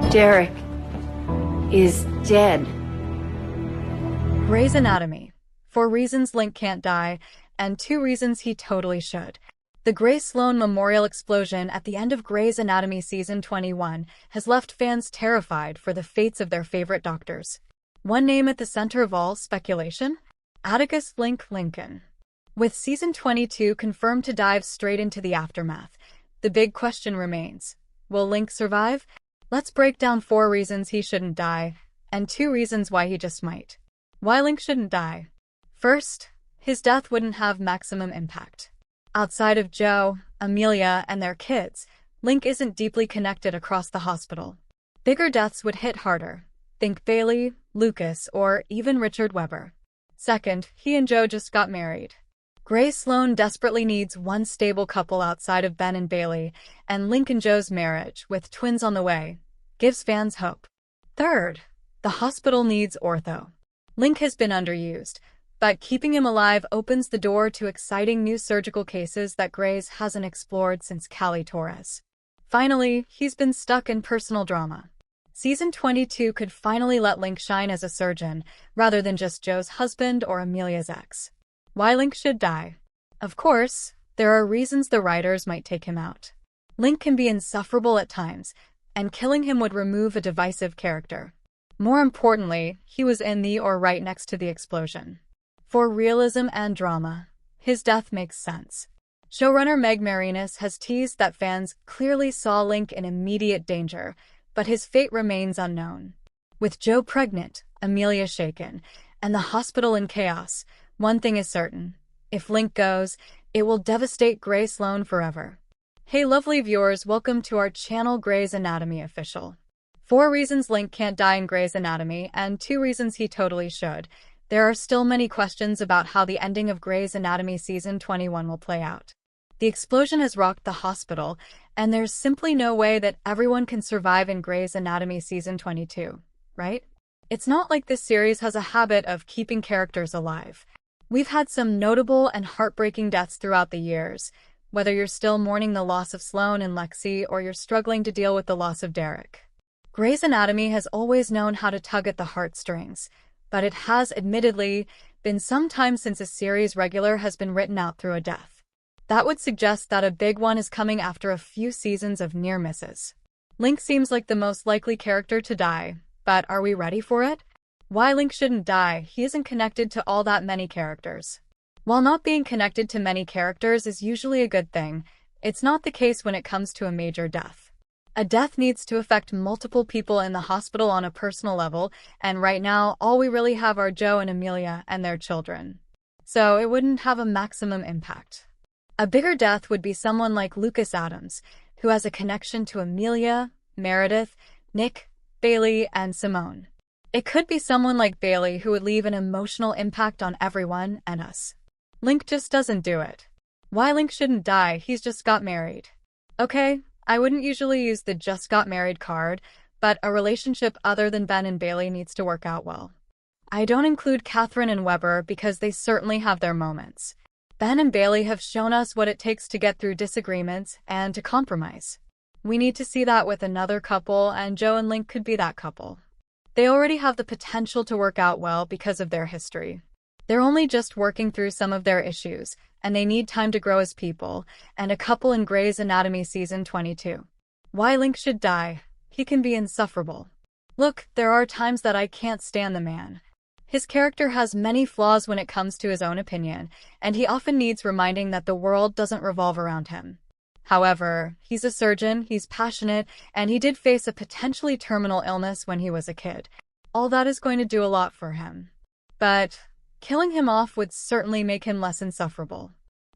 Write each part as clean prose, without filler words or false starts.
Derek is dead. Grey's Anatomy. 4 reasons Link can't die, and 2 reasons he totally should. The Grey Sloan Memorial explosion at the end of Grey's Anatomy Season 21 has left fans terrified for the fates of their favorite doctors. One name at the center of all speculation? Atticus Link Lincoln. With Season 22 confirmed to dive straight into the aftermath, the big question remains: will Link survive? Let's break down 4 reasons he shouldn't die, and 2 reasons why he just might. Why Link shouldn't die. First, his death wouldn't have maximum impact. Outside of Joe, Amelia, and their kids, Link isn't deeply connected across the hospital. Bigger deaths would hit harder. Think Bailey, Lucas, or even Richard Webber. Second, he and Joe just got married. Grey Sloan desperately needs one stable couple outside of Ben and Bailey, and Link and Joe's marriage, with twins on the way, gives fans hope. Third, the hospital needs ortho. Link has been underused, but keeping him alive opens the door to exciting new surgical cases that Grey's hasn't explored since Callie Torres. Finally, he's been stuck in personal drama. Season 22 could finally let Link shine as a surgeon, rather than just Joe's husband or Amelia's ex. Why Link should die. Of course, there are reasons the writers might take him out. Link can be insufferable at times, and killing him would remove a divisive character. More importantly, he was in the or right next to the explosion. For realism and drama, his death makes sense. Showrunner Meg Marinis has teased that fans clearly saw Link in immediate danger, but his fate remains unknown. With Joe pregnant, Amelia shaken, and the hospital in chaos, one thing is certain: if Link goes, it will devastate Grey Sloan forever. Hey lovely viewers, welcome to our channel Grey's Anatomy Official. 4 reasons Link can't die in Grey's Anatomy, and 2 reasons he totally should. There are still many questions about how the ending of Grey's Anatomy Season 21 will play out. The explosion has rocked the hospital, and there's simply no way that everyone can survive in Grey's Anatomy Season 22, right? It's not like this series has a habit of keeping characters alive. We've had some notable and heartbreaking deaths throughout the years, whether you're still mourning the loss of Sloane and Lexi or you're struggling to deal with the loss of Derek. Grey's Anatomy has always known how to tug at the heartstrings, but it has admittedly been some time since a series regular has been written out through a death. That would suggest that a big one is coming after a few seasons of near misses. Link seems like the most likely character to die, but are we ready for it? Why Link shouldn't die. He isn't connected to all that many characters. While not being connected to many characters is usually a good thing, it's not the case when it comes to a major death. A death needs to affect multiple people in the hospital on a personal level, and right now, all we really have are Joe and Amelia and their children. So it wouldn't have a maximum impact. A bigger death would be someone like Lucas Adams, who has a connection to Amelia, Meredith, Nick, Bailey, and Simone. It could be someone like Bailey who would leave an emotional impact on everyone and us. Link just doesn't do it. Why Link shouldn't die. He's just got married. Okay, I wouldn't usually use the just got married card, but a relationship other than Ben and Bailey needs to work out well. I don't include Catherine and Webber because they certainly have their moments. Ben and Bailey have shown us what it takes to get through disagreements and to compromise. We need to see that with another couple, and Joe and Link could be that couple. They already have the potential to work out well because of their history. They're only just working through some of their issues, and they need time to grow as people, and a couple in Grey's Anatomy Season 22. Why Link should die. He can be insufferable. Look, there are times that I can't stand the man. His character has many flaws when it comes to his own opinion, and he often needs reminding that the world doesn't revolve around him. However, he's a surgeon, he's passionate, and he did face a potentially terminal illness when he was a kid. All that is going to do a lot for him. But killing him off would certainly make him less insufferable.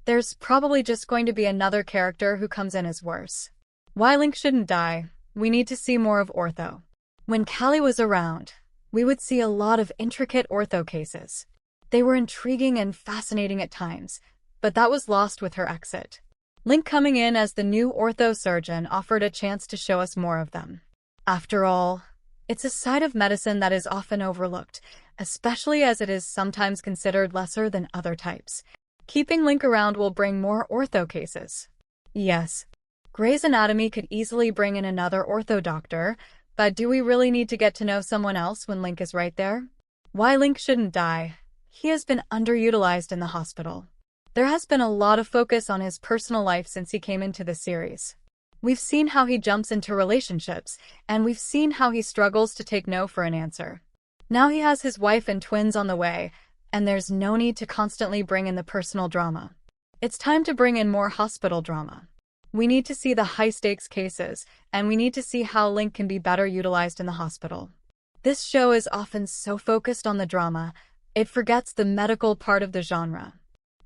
There's probably just going to be another character who comes in as worse. Why Link shouldn't die. We need to see more of ortho. When Callie was around, we would see a lot of intricate ortho cases. They were intriguing and fascinating at times, but that was lost with her exit. Link coming in as the new ortho surgeon offered a chance to show us more of them. After all, it's a side of medicine that is often overlooked, especially as it is sometimes considered lesser than other types. Keeping Link around will bring more ortho cases. Yes, Grey's Anatomy could easily bring in another ortho doctor, But do we really need to get to know someone else when Link is right there? Why Link shouldn't die? He has been underutilized in the hospital. There has been a lot of focus on his personal life since he came into the series. We've seen how he jumps into relationships, and we've seen how he struggles to take no for an answer. Now he has his wife and twins on the way, and there's no need to constantly bring in the personal drama. It's time to bring in more hospital drama. We need to see the high-stakes cases, and we need to see how Link can be better utilized in the hospital. This show is often so focused on the drama, it forgets the medical part of the genre.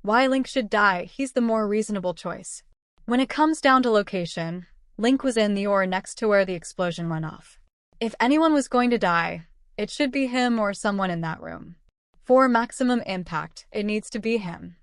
Why Link should die, he's the more reasonable choice. When it comes down to location, Link was in the ore next to where the explosion went off. If anyone was going to die, it should be him or someone in that room. For maximum impact, it needs to be him.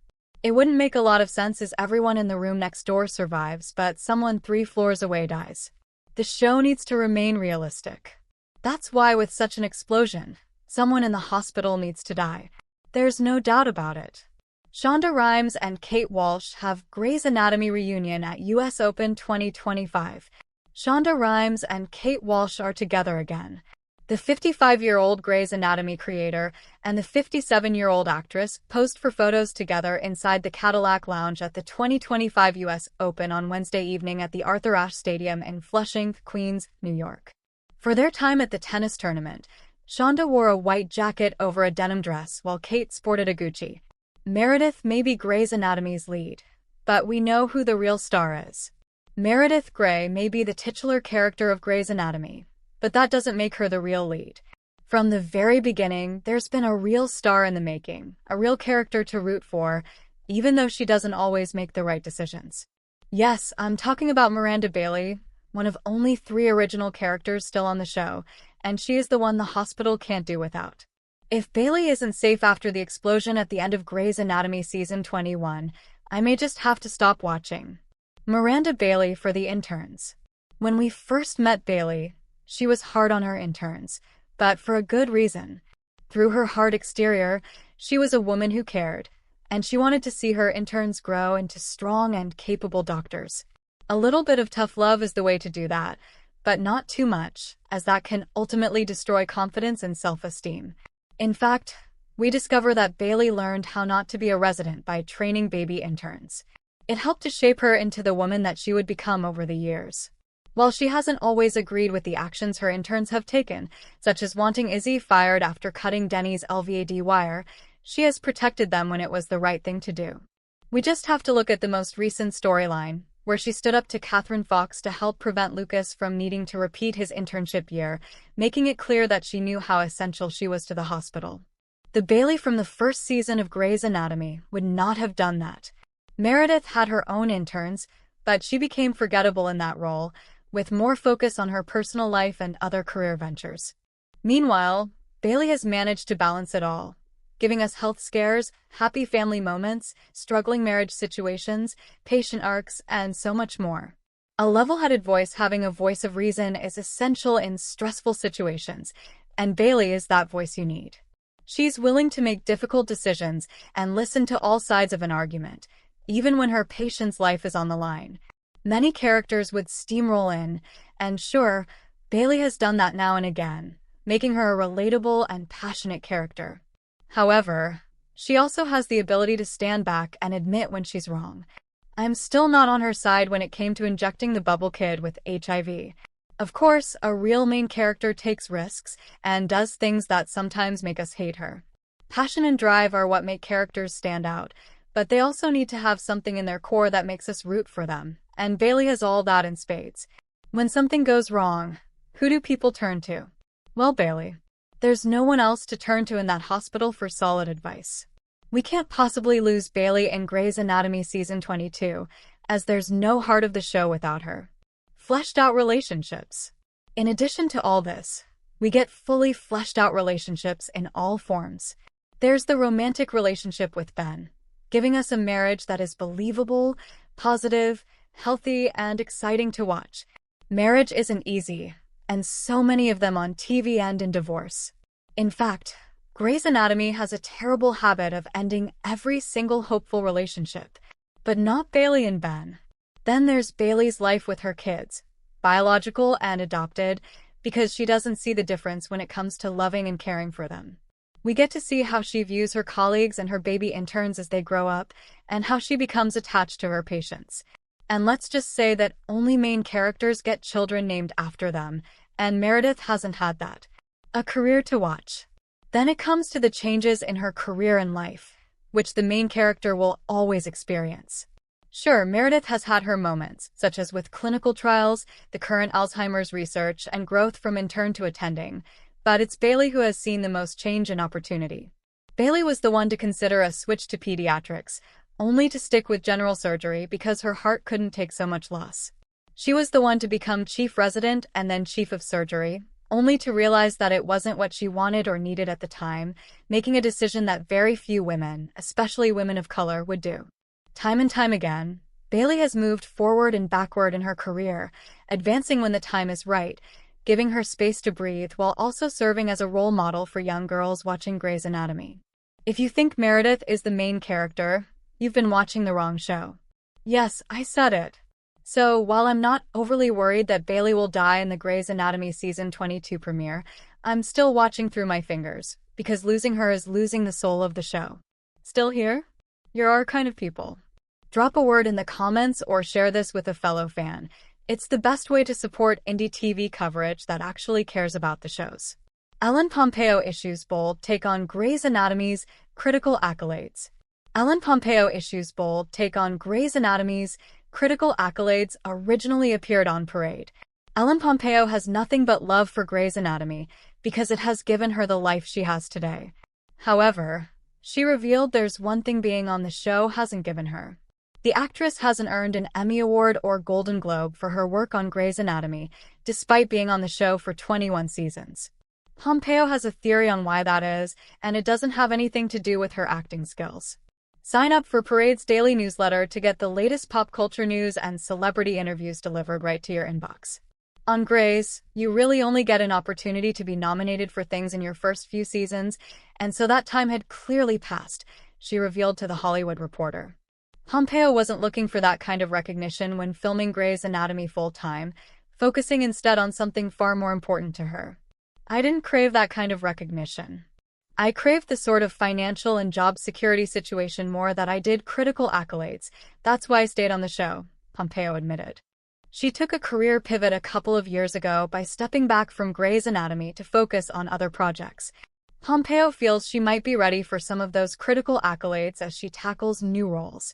It wouldn't make a lot of sense as everyone in the room next door survives, but someone 3 floors away dies. The show needs to remain realistic. That's why with such an explosion, someone in the hospital needs to die. There's no doubt about it. Shonda Rhimes and Kate Walsh have Grey's Anatomy reunion at US Open 2025. Shonda Rhimes and Kate Walsh are together again. The 55-year-old Grey's Anatomy creator and the 57-year-old actress posed for photos together inside the Cadillac Lounge at the 2025 US Open on Wednesday evening at the Arthur Ashe Stadium in Flushing, Queens, New York. For their time at the tennis tournament, Shonda wore a white jacket over a denim dress while Kate sported a Gucci. Meredith may be Grey's Anatomy's lead, but we know who the real star is. Meredith Grey may be the titular character of Grey's Anatomy, but that doesn't make her the real lead. From the very beginning, there's been a real star in the making, a real character to root for, even though she doesn't always make the right decisions. Yes, I'm talking about Miranda Bailey, one of only 3 original characters still on the show, and she is the one the hospital can't do without. If Bailey isn't safe after the explosion at the end of Grey's Anatomy Season 21, I may just have to stop watching. Miranda Bailey for the interns. When we first met Bailey, she was hard on her interns, but for a good reason. Through her hard exterior, she was a woman who cared, and she wanted to see her interns grow into strong and capable doctors. A little bit of tough love is the way to do that, but not too much, as that can ultimately destroy confidence and self-esteem. In fact, we discover that Bailey learned how not to be a resident by training baby interns. It helped to shape her into the woman that she would become over the years. While she hasn't always agreed with the actions her interns have taken, such as wanting Izzy fired after cutting Denny's LVAD wire, she has protected them when it was the right thing to do. We just have to look at the most recent storyline, where she stood up to Catherine Fox to help prevent Lucas from needing to repeat his internship year, making it clear that she knew how essential she was to the hospital. The Bailey from the first season of Grey's Anatomy would not have done that. Meredith had her own interns, but she became forgettable in that role, with more focus on her personal life and other career ventures. Meanwhile, Bailey has managed to balance it all, giving us health scares, happy family moments, struggling marriage situations, patient arcs, and so much more. A level-headed voice having a voice of reason is essential in stressful situations, and Bailey is that voice you need. She's willing to make difficult decisions and listen to all sides of an argument, even when her patient's life is on the line. Many characters would steamroll in, and sure, Bailey has done that now and again, making her a relatable and passionate character. However, she also has the ability to stand back and admit when she's wrong. I'm still not on her side when it came to injecting the bubble kid with HIV. Of course, a real main character takes risks and does things that sometimes make us hate her. Passion and drive are what make characters stand out, but they also need to have something in their core that makes us root for them, and Bailey has all that in spades. When something goes wrong, who do people turn to? Well, Bailey. There's no one else to turn to in that hospital for solid advice. We can't possibly lose Bailey in Grey's Anatomy Season 22, as there's no heart of the show without her. Fleshed out relationships. In addition to all this, we get fully fleshed out relationships in all forms. There's the romantic relationship with Ben, giving us a marriage that is believable, positive, healthy, and exciting to watch. Marriage isn't easy, and so many of them on TV end in divorce. In fact, Grey's Anatomy has a terrible habit of ending every single hopeful relationship, but not Bailey and Ben. Then there's Bailey's life with her kids, biological and adopted, because she doesn't see the difference when it comes to loving and caring for them. We get to see how she views her colleagues and her baby interns as they grow up, and how she becomes attached to her patients. And let's just say that only main characters get children named after them, and Meredith hasn't had that. A career to watch. Then it comes to the changes in her career and life, which the main character will always experience. Sure, Meredith has had her moments, such as with clinical trials, the current Alzheimer's research, and growth from intern to attending, but it's Bailey who has seen the most change and opportunity. Bailey was the one to consider a switch to pediatrics, only to stick with general surgery because her heart couldn't take so much loss. She was the one to become chief resident and then chief of surgery, only to realize that it wasn't what she wanted or needed at the time, making a decision that very few women, especially women of color, would do. Time and time again, Bailey has moved forward and backward in her career, advancing when the time is right, giving her space to breathe while also serving as a role model for young girls watching Grey's Anatomy. If you think Meredith is the main character, you've been watching the wrong show. Yes, I said it. So, while I'm not overly worried that Bailey will die in the Grey's Anatomy Season 22 premiere, I'm still watching through my fingers, because losing her is losing the soul of the show. Still here? You're our kind of people. Drop a word in the comments or share this with a fellow fan. It's the best way to support indie TV coverage that actually cares about the shows. Ellen Pompeo issues bold take on Grey's Anatomy's critical accolades. Ellen Pompeo issues bold take on Grey's Anatomy's critical accolades originally appeared on Parade. Ellen Pompeo has nothing but love for Grey's Anatomy because it has given her the life she has today. However, she revealed there's one thing being on the show hasn't given her. The actress hasn't earned an Emmy Award or Golden Globe for her work on Grey's Anatomy, despite being on the show for 21 seasons. Pompeo has a theory on why that is, and it doesn't have anything to do with her acting skills. Sign up for Parade's daily newsletter to get the latest pop culture news and celebrity interviews delivered right to your inbox. On Grey's, you really only get an opportunity to be nominated for things in your first few seasons, and so that time had clearly passed, she revealed to The Hollywood Reporter. Pompeo wasn't looking for that kind of recognition when filming Grey's Anatomy full-time, focusing instead on something far more important to her. I didn't crave that kind of recognition. I craved the sort of financial and job security situation more that I did critical accolades. That's why I stayed on the show, Pompeo admitted. She took a career pivot a couple of years ago by stepping back from Grey's Anatomy to focus on other projects. Pompeo feels she might be ready for some of those critical accolades as she tackles new roles.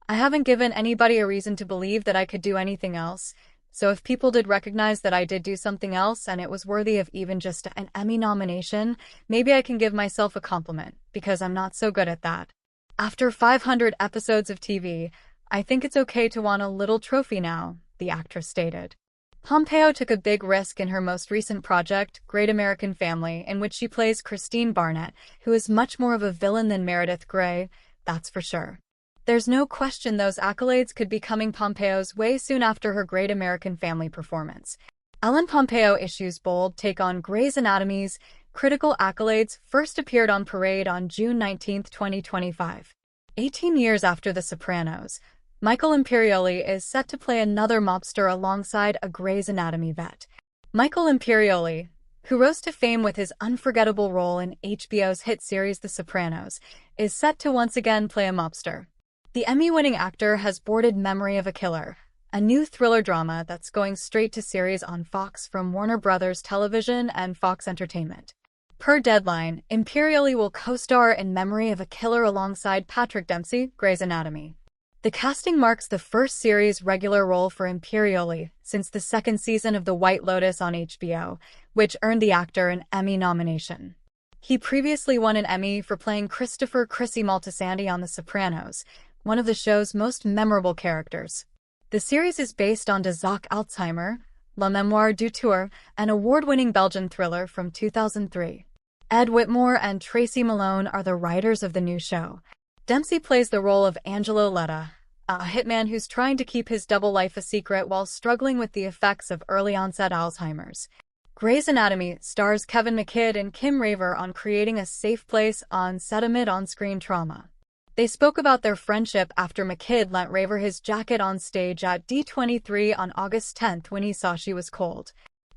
I haven't given anybody a reason to believe that I could do anything else, so if people did recognize that I did do something else and it was worthy of even just an Emmy nomination, maybe I can give myself a compliment, because I'm not so good at that. After 500 episodes of TV, I think it's okay to want a little trophy now, the actress stated. Pompeo took a big risk in her most recent project, Great American Family, in which she plays Christine Barnett, who is much more of a villain than Meredith Grey, that's for sure. There's no question those accolades could be coming Pompeo's way soon after her Great American Family performance. Ellen Pompeo issues bold take on Grey's Anatomy's critical accolades first appeared on Parade on June 19, 2025. 18 years after The Sopranos, Michael Imperioli is set to play another mobster alongside a Grey's Anatomy vet. Michael Imperioli, who rose to fame with his unforgettable role in HBO's hit series The Sopranos, is set to once again play a mobster. The Emmy-winning actor has boarded Memory of a Killer, a new thriller drama that's going straight to series on Fox from Warner Bros. Television and Fox Entertainment. Per Deadline, Imperioli will co-star in Memory of a Killer alongside Patrick Dempsey, Grey's Anatomy. The casting marks the first series regular role for Imperioli since the second season of The White Lotus on HBO, which earned the actor an Emmy nomination. He previously won an Emmy for playing Christopher "Chrissy" Moltisanti on The Sopranos, one of the show's most memorable characters. The series is based on De Zaak Alzheimer, La Mémoire du Tueur, an award-winning Belgian thriller from 2003. Ed Whitmore and Tracy Malone are the writers of the new show. Dempsey plays the role of Angelo Letta, a hitman who's trying to keep his double life a secret while struggling with the effects of early-onset Alzheimer's. Grey's Anatomy stars Kevin McKidd and Kim Raver on creating a safe place on set amid on-screen trauma. They spoke about their friendship after McKidd lent Raver his jacket on stage at D23 on August 10 when he saw she was cold.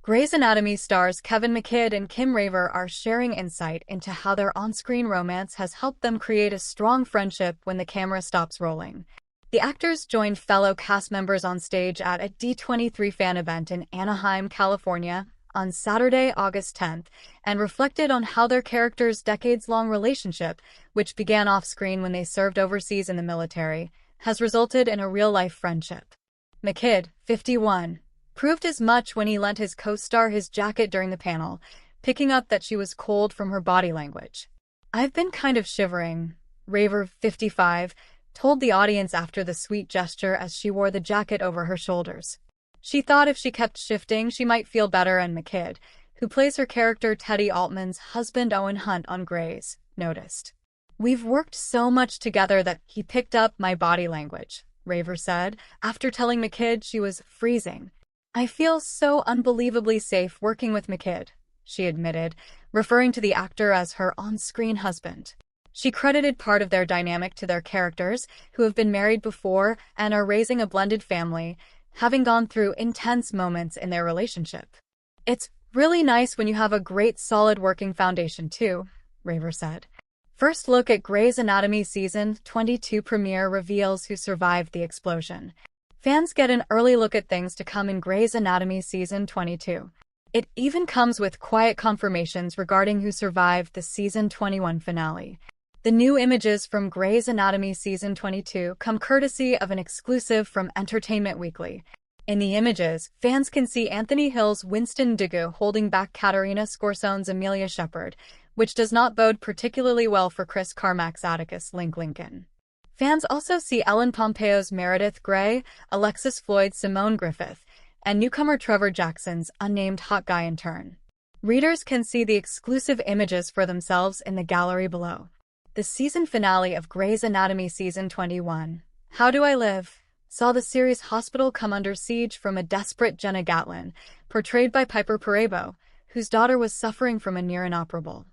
Grey's Anatomy stars Kevin McKidd and Kim Raver are sharing insight into how their on-screen romance has helped them create a strong friendship when the camera stops rolling. The actors joined fellow cast members on stage at a D23 fan event in Anaheim, California, on Saturday, August 10th, and reflected on how their characters' decades-long relationship, which began off-screen when they served overseas in the military, has resulted in a real-life friendship. McKidd, 51, proved as much when he lent his co-star his jacket during the panel, picking up that she was cold from her body language. "I've been kind of shivering," Raver, 55, told the audience after the sweet gesture as she wore the jacket over her shoulders. She thought if she kept shifting, she might feel better, and McKidd, who plays her character Teddy Altman's husband Owen Hunt on Grey's, noticed. "We've worked so much together that he picked up my body language," Raver said, after telling McKidd she was freezing. "I feel so unbelievably safe working with McKidd," she admitted, referring to the actor as her on-screen husband. She credited part of their dynamic to their characters, who have been married before and are raising a blended family, having gone through intense moments in their relationship. "It's really nice when you have a great solid working foundation too," Raver said. First look at Grey's Anatomy Season 22 premiere reveals who survived the explosion. Fans get an early look at things to come in Grey's Anatomy Season 22. It even comes with quiet confirmations regarding who survived the Season 21 finale. The new images from Grey's Anatomy Season 22 come courtesy of an exclusive from Entertainment Weekly. In the images, fans can see Anthony Hill's Winston Dugu holding back Katerina Scorzone's Amelia Shepard, which does not bode particularly well for Chris Carmack's Atticus Link Lincoln. Fans also see Ellen Pompeo's Meredith Grey, Alexis Floyd's Simone Griffith, and newcomer Trevor Jackson's unnamed hot guy in turn. Readers can see the exclusive images for themselves in the gallery below. The season finale of Grey's Anatomy Season 21, How Do I Live?, saw the series' hospital come under siege from a desperate Jenna Gatlin, portrayed by Piper Perabo, whose daughter was suffering from a near-inoperable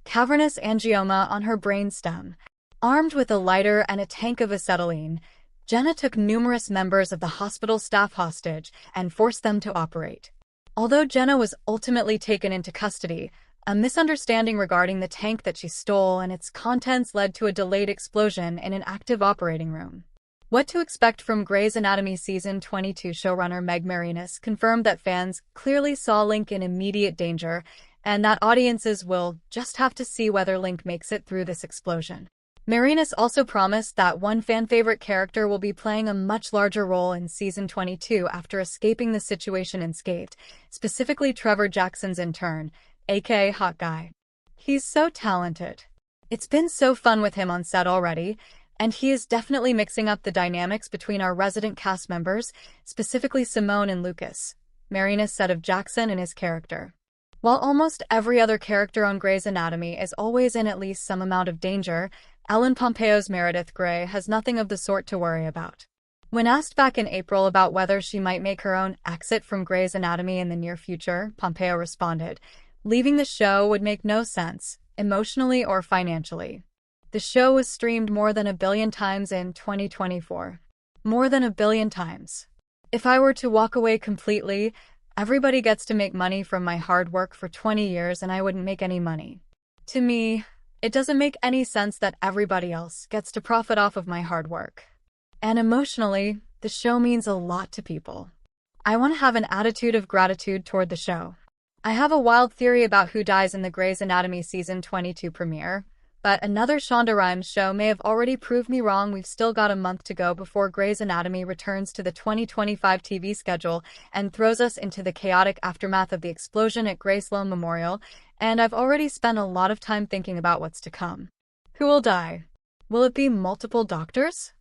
cavernous angioma on her brain stem. Armed with a lighter and a tank of acetylene, Jenna took numerous members of the hospital staff hostage and forced them to operate. Although Jenna was ultimately taken into custody, a misunderstanding regarding the tank that she stole and its contents led to a delayed explosion in an active operating room. What to expect from Grey's Anatomy Season 22 showrunner Meg Marinis confirmed that fans clearly saw Link in immediate danger, and that audiences will just have to see whether Link makes it through this explosion. Marinis also promised that one fan-favorite character will be playing a much larger role in Season 22 after escaping the situation unscathed, specifically Trevor Jackson's intern, aka Hot Guy. "He's so talented. It's been so fun with him on set already, and he is definitely mixing up the dynamics between our resident cast members, specifically Simone and Lucas," Marinis said of Jackson and his character. While almost every other character on Grey's Anatomy is always in at least some amount of danger, Ellen Pompeo's Meredith Grey has nothing of the sort to worry about. When asked back in April about whether she might make her own exit from Grey's Anatomy in the near future, Pompeo responded, "Leaving the show would make no sense, emotionally or financially. The show was streamed more than 1 billion times in 2024. More than 1 billion times. If I were to walk away completely, everybody gets to make money from my hard work for 20 years and I wouldn't make any money. To me, it doesn't make any sense that everybody else gets to profit off of my hard work. And emotionally, the show means a lot to people. I want to have an attitude of gratitude toward the show. I have a wild theory about who dies in the Grey's Anatomy Season 22 premiere, but another Shonda Rhimes show may have already proved me wrong. We've still got a month to go before Grey's Anatomy returns to the 2025 TV schedule and throws us into the chaotic aftermath of the explosion at Grey Sloan Memorial, and I've already spent a lot of time thinking about what's to come. Who will die? Will it be multiple doctors?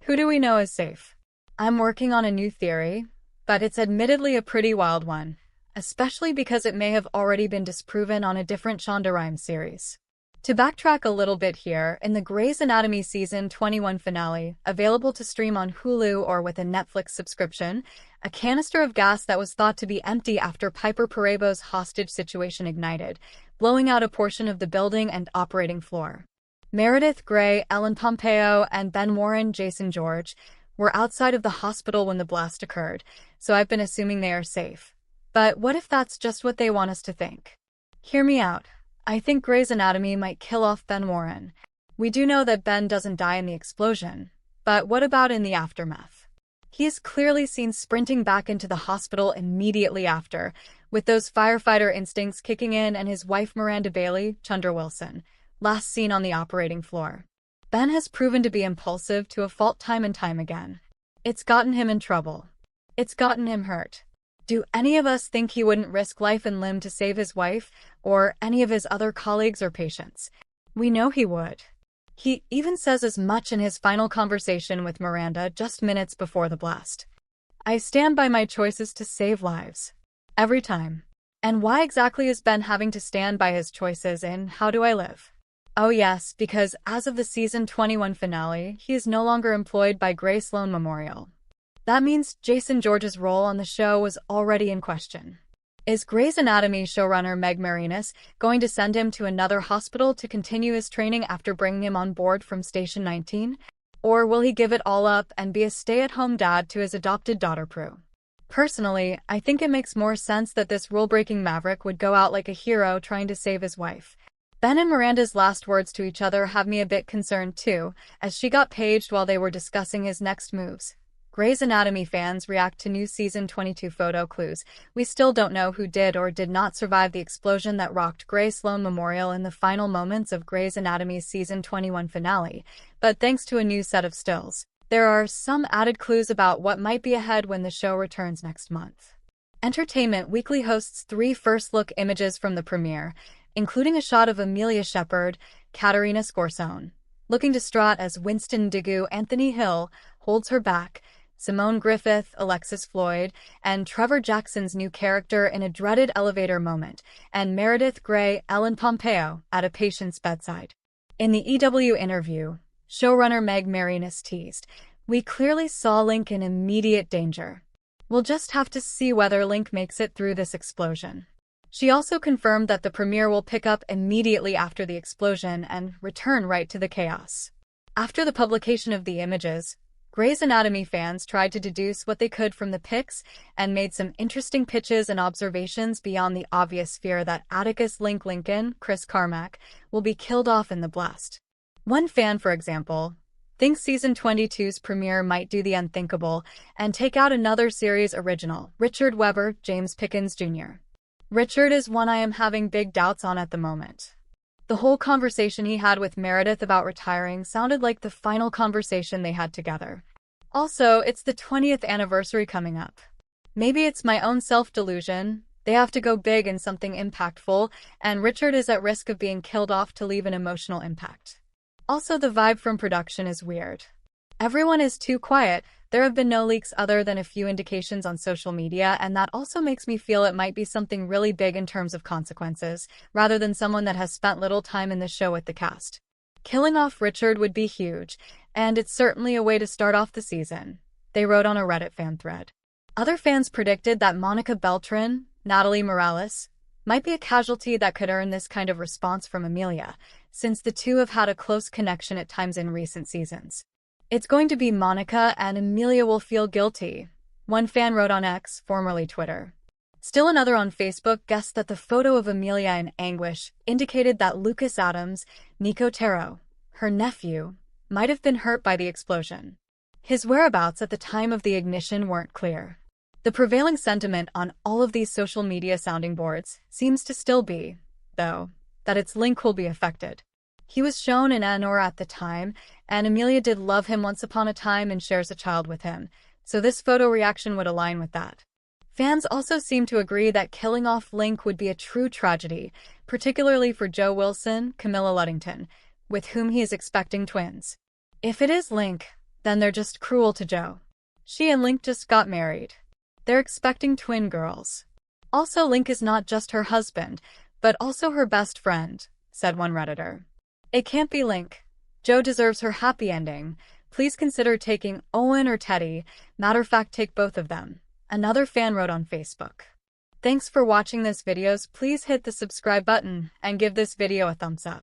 Who do we know is safe? I'm working on a new theory, but it's admittedly a pretty wild one, especially because it may have already been disproven on a different Shonda Rhimes series. To backtrack a little bit here, in the Grey's Anatomy Season 21 finale, available to stream on Hulu or with a Netflix subscription, a canister of gas that was thought to be empty after Piper Perabo's hostage situation ignited, blowing out a portion of the building and operating floor. Meredith Grey, Ellen Pompeo, and Ben Warren, Jason George, were outside of the hospital when the blast occurred, so I've been assuming they are safe. But what if that's just what they want us to think? Hear me out. I think Grey's Anatomy might kill off Ben Warren. We do know that Ben doesn't die in the explosion, but what about in the aftermath? He is clearly seen sprinting back into the hospital immediately after, with those firefighter instincts kicking in, and his wife Miranda Bailey, Chandra Wilson, last seen on the operating floor. Ben has proven to be impulsive to a fault time and time again. It's gotten him in trouble. It's gotten him hurt. Do any of us think he wouldn't risk life and limb to save his wife, or any of his other colleagues or patients? We know he would. He even says as much in his final conversation with Miranda just minutes before the blast. I stand by my choices to save lives. Every time. And why exactly is Ben having to stand by his choices in How Do I Live? Oh yes, because as of the season 21 finale, he is no longer employed by Grey Sloan Memorial. That means Jason George's role on the show was already in question. Is Grey's Anatomy showrunner Meg Marinis going to send him to another hospital to continue his training after bringing him on board from Station 19? Or will he give it all up and be a stay-at-home dad to his adopted daughter Prue? Personally, I think it makes more sense that this rule-breaking maverick would go out like a hero trying to save his wife. Ben and Miranda's last words to each other have me a bit concerned too, as she got paged while they were discussing his next moves. Grey's Anatomy fans react to new season 22 photo clues. We still don't know who did or did not survive the explosion that rocked Grey Sloan Memorial in the final moments of Grey's Anatomy's season 21 finale, but thanks to a new set of stills, there are some added clues about what might be ahead when the show returns next month. Entertainment Weekly hosts 3 first-look images from the premiere, including a shot of Amelia Shepherd, Katerina Scorsone, looking distraught as Winston Dugu, Anthony Hill holds her back, Simone Griffith, Alexis Floyd, and Trevor Jackson's new character in a dreaded elevator moment, and Meredith Grey, Ellen Pompeo, at a patient's bedside. In the EW interview, showrunner Meg Marinis teased, "We clearly saw Link in immediate danger. We'll just have to see whether Link makes it through this explosion." She also confirmed that the premiere will pick up immediately after the explosion and return right to the chaos. After the publication of the images, Grey's Anatomy fans tried to deduce what they could from the pics and made some interesting pitches and observations beyond the obvious fear that Atticus Link Lincoln, Chris Carmack, will be killed off in the blast. One fan, for example, thinks season 22's premiere might do the unthinkable and take out another series original, Richard Webber, James Pickens Jr. Richard is one I am having big doubts on at the moment. The whole conversation he had with Meredith about retiring sounded like the final conversation they had together. Also, it's the 20th anniversary coming up. Maybe it's my own self-delusion. They have to go big in something impactful, and Richard is at risk of being killed off to leave an emotional impact. Also, the vibe from production is weird. Everyone is too quiet. There have been no leaks other than a few indications on social media, and that also makes me feel it might be something really big in terms of consequences, rather than someone that has spent little time in the show with the cast. Killing off Richard would be huge, and it's certainly a way to start off the season, they wrote on a Reddit fan thread. Other fans predicted that Monica Beltran, Natalie Morales, might be a casualty that could earn this kind of response from Amelia, since the two have had a close connection at times in recent seasons. It's going to be Monica, and Amelia will feel guilty, one fan wrote on X, formerly Twitter. Still another on Facebook guessed that the photo of Amelia in anguish indicated that Lucas Adams, Nico Taro, her nephew, might have been hurt by the explosion. His whereabouts at the time of the ignition weren't clear. The prevailing sentiment on all of these social media sounding boards seems to still be, though, that its Link will be affected. He was shown in Anor at the time, and Amelia did love him once upon a time and shares a child with him, so this photo reaction would align with that. Fans also seem to agree that killing off Link would be a true tragedy, particularly for Joe Wilson, Camilla Luddington, with whom he is expecting twins. If it is Link, then they're just cruel to Joe. She and Link just got married. They're expecting twin girls. Also, Link is not just her husband, but also her best friend, said one Redditor. It can't be Link. Joe deserves her happy ending. Please consider taking Owen or Teddy. Matter of fact, take both of them. Another fan wrote on Facebook. Thanks for watching this videos. Please hit the subscribe button and give this video a thumbs up.